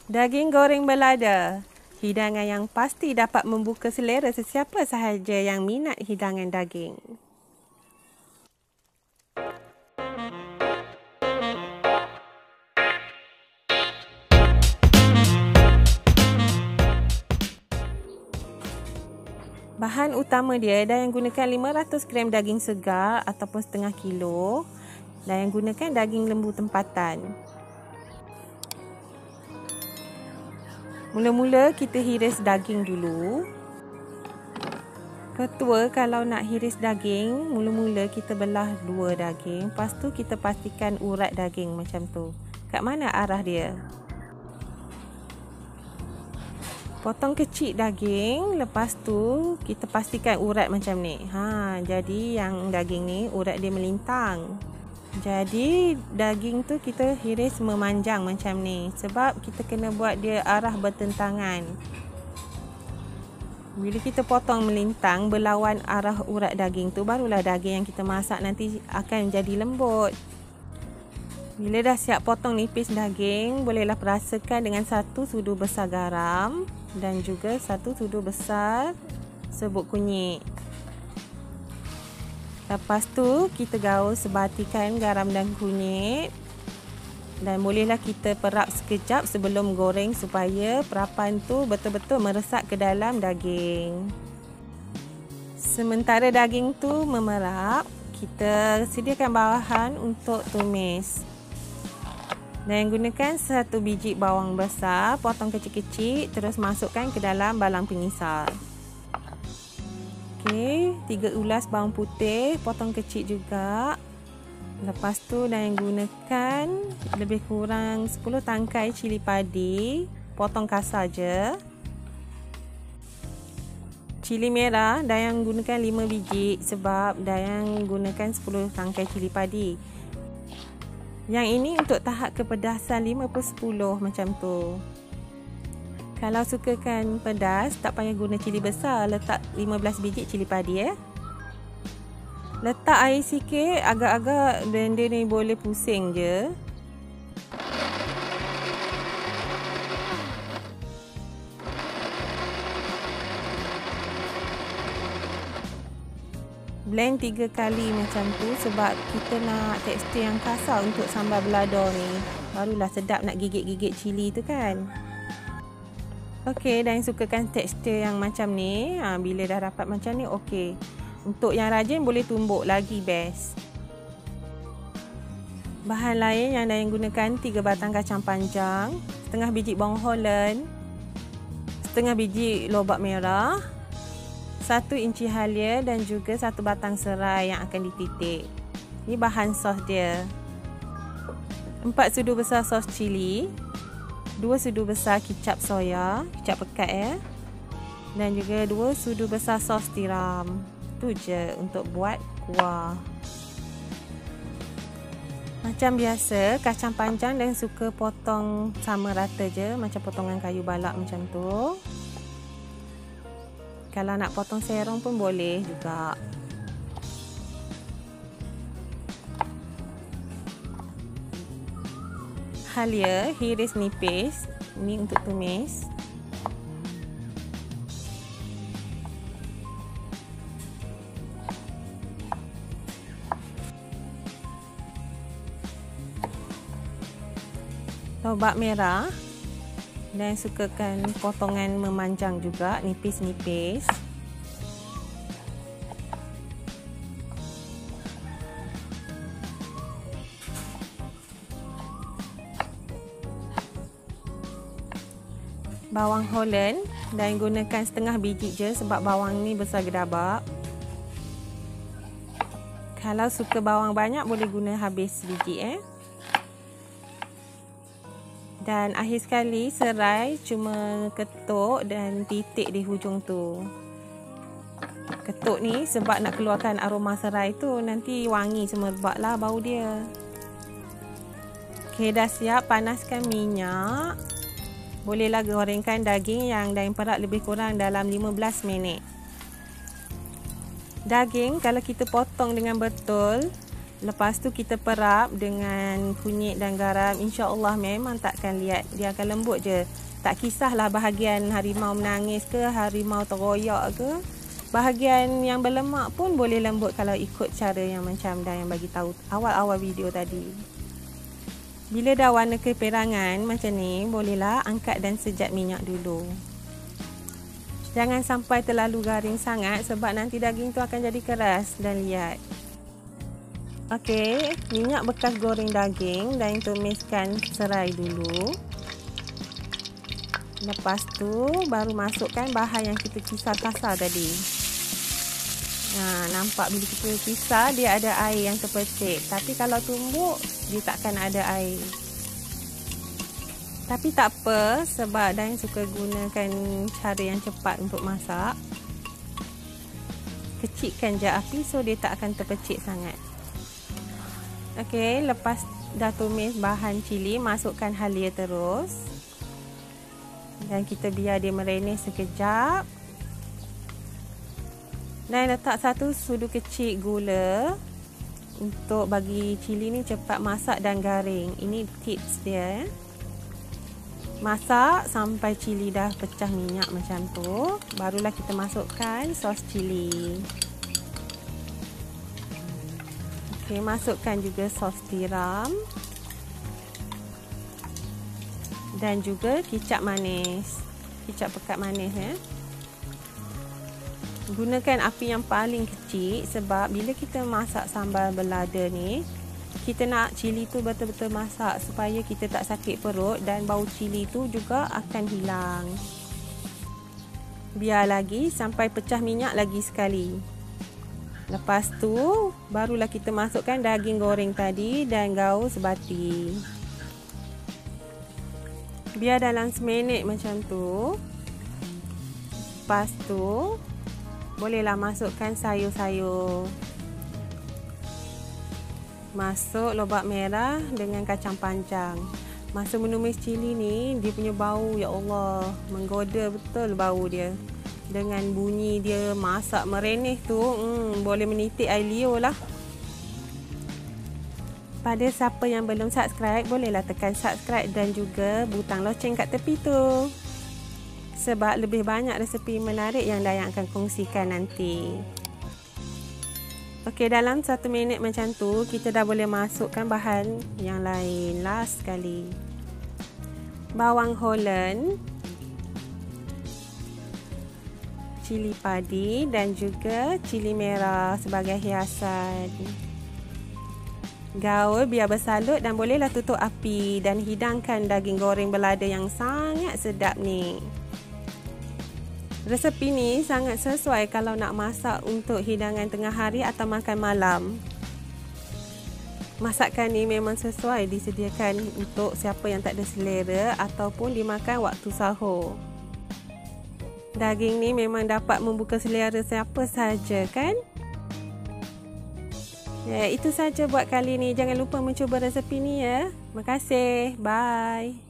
Daging goreng belada, hidangan yang pasti dapat membuka selera sesiapa sahaja yang minat hidangan daging. Bahan utama dia, Dayang gunakan 500 gram daging segar ataupun setengah kilo. Dayang gunakan daging lembu tempatan. Mula-mula kita hiris daging dulu. Ketua, kalau nak hiris daging, mula-mula kita belah dua daging. Lepas tu kita pastikan urat daging macam tu. Kat mana arah dia? Potong kecil daging, lepas tu kita pastikan urat macam ni. Jadi yang daging ni urat dia melintang. Jadi daging tu kita hiris memanjang macam ni sebab kita kena buat dia arah bertentangan. Bila kita potong melintang berlawan arah urat daging tu, barulah daging yang kita masak nanti akan jadi lembut. Bila dah siap potong nipis daging, bolehlah perasakan dengan 1 sudu besar garam dan juga 1 sudu besar serbuk kunyit. Lepas tu kita gaus sebatikan garam dan kunyit. Dan bolehlah kita perap sekejap sebelum goreng supaya perapan tu betul-betul meresap ke dalam daging. Sementara daging tu memerap, kita sediakan bahan untuk tumis. Dan gunakan 1 biji bawang besar, potong kecil-kecil, terus masukkan ke dalam balang pengisar. Okey, 3 ulas bawang putih, potong kecil juga. Lepas tu Dayang gunakan lebih kurang 10 tangkai cili padi, potong kasar je. Cili merah Dayang gunakan 5 biji sebab Dayang gunakan 10 tangkai cili padi. Yang ini untuk tahap kepedasan 5/10 macam tu. Kalau sukakan pedas, tak payah guna cili besar, letak 15 biji cili padi ya. Letak air sikit, agak-agak blender ni boleh pusing je. Blend 3 kali macam tu sebab kita nak tekstur yang kasar untuk sambal belada ni. Barulah sedap nak gigit-gigit cili tu kan. Okey, dan sukakan tekstur yang macam ni. Bila dah dapat macam ni, okey. Untuk yang rajin boleh tumbuk lagi best. Bahan lain yang Dayang gunakan 3 batang kacang panjang, setengah biji bawang Holland, setengah biji lobak merah, 1 inci halia dan juga 1 batang serai yang akan dititik. Ini bahan sos dia. 4 sudu besar sos cili, 2 sudu besar kicap soya, kicap pekat ya. Dan juga 2 sudu besar sos tiram. Itu je untuk buat kuah. Macam biasa, kacang panjang dan suka potong sama rata je, macam potongan kayu balak macam tu. Kalau nak potong serong pun boleh juga. Halia hiris nipis, ini untuk tumis. Lobak merah dan sukakan potongan memanjang juga, nipis-nipis. Bawang Holland dan gunakan setengah biji je sebab bawang ni besar gedabak. Kalau suka bawang banyak boleh guna habis biji Dan akhir sekali serai cuma ketuk dan titik di hujung tu. Ketuk ni sebab nak keluarkan aroma serai tu, nanti wangi semerbak lah bau dia. Okey, dah siap, panaskan minyak. Bolehlah gorengkan daging yang Dayang perap lebih kurang dalam 15 minit. Daging kalau kita potong dengan betul, Lepas tu kita perap dengan kunyit dan garam. InsyaAllah memang takkan lihat. Dia akan lembut je. Tak kisahlah bahagian harimau menangis ke, harimau teroyak ke. Bahagian yang berlemak pun boleh lembut kalau ikut cara yang macam dah yang bagi tahu awal-awal video tadi. Bila dah warna keperangan macam ni, bolehlah angkat dan sejat minyak dulu. Jangan sampai terlalu garing sangat sebab nanti daging tu akan jadi keras dan liat. Okey, minyak bekas goreng daging dan tumiskan serai dulu. Lepas tu baru masukkan bahan yang kita kisar kasar tadi. Nampak bila kita kisar dia ada air yang terpercik. Tapi kalau tumbuk dia takkan ada air. Tapi tak apa sebab Dain suka gunakan cara yang cepat untuk masak. Kecilkan je api so dia tak akan terpercik sangat. Okey, lepas dah tumis bahan cili, masukkan halia terus. Dan kita biar dia merenes sekejap. Dan letak satu sudu kecil gula untuk bagi cili ni cepat masak dan garing. Ini tips dia. Masak sampai cili dah pecah minyak macam tu. Barulah kita masukkan sos cili. Okey, masukkan juga sos tiram. Dan juga kicap manis. Kicap pekat manis ya. Gunakan api yang paling kecil sebab bila kita masak sambal belada ni, kita nak cili tu betul-betul masak supaya kita tak sakit perut dan bau cili tu juga akan hilang. Biar lagi sampai pecah minyak lagi sekali. Lepas tu barulah kita masukkan daging goreng tadi dan gaus sebati. Biar dalam seminit macam tu. Lepas tu bolehlah masukkan sayur-sayur. Masuk lobak merah dengan kacang panjang. Masa menumis cili ni, dia punya bau, ya Allah, menggoda betul bau dia. Dengan bunyi dia masak merenih tu, boleh menitik air liur lah. Pada siapa yang belum subscribe, bolehlah tekan subscribe dan juga butang loceng kat tepi tu. Sebab lebih banyak resepi menarik yang Dayan akan kongsikan nanti. Okey, dalam 1 minit macam tu, kita dah boleh masukkan bahan yang lain. Last sekali. Bawang Holland, cili padi dan juga cili merah sebagai hiasan. Gaul biar bersalut dan bolehlah tutup api dan hidangkan daging goreng belada yang sangat sedap ni. Resepi ni sangat sesuai kalau nak masak untuk hidangan tengah hari atau makan malam. Masakan ni memang sesuai disediakan untuk siapa yang tak ada selera ataupun dimakan waktu sahur. Daging ni memang dapat membuka selera siapa saja kan? Ya, itu saja buat kali ni. Jangan lupa mencuba resepi ni ya. Terima kasih. Bye.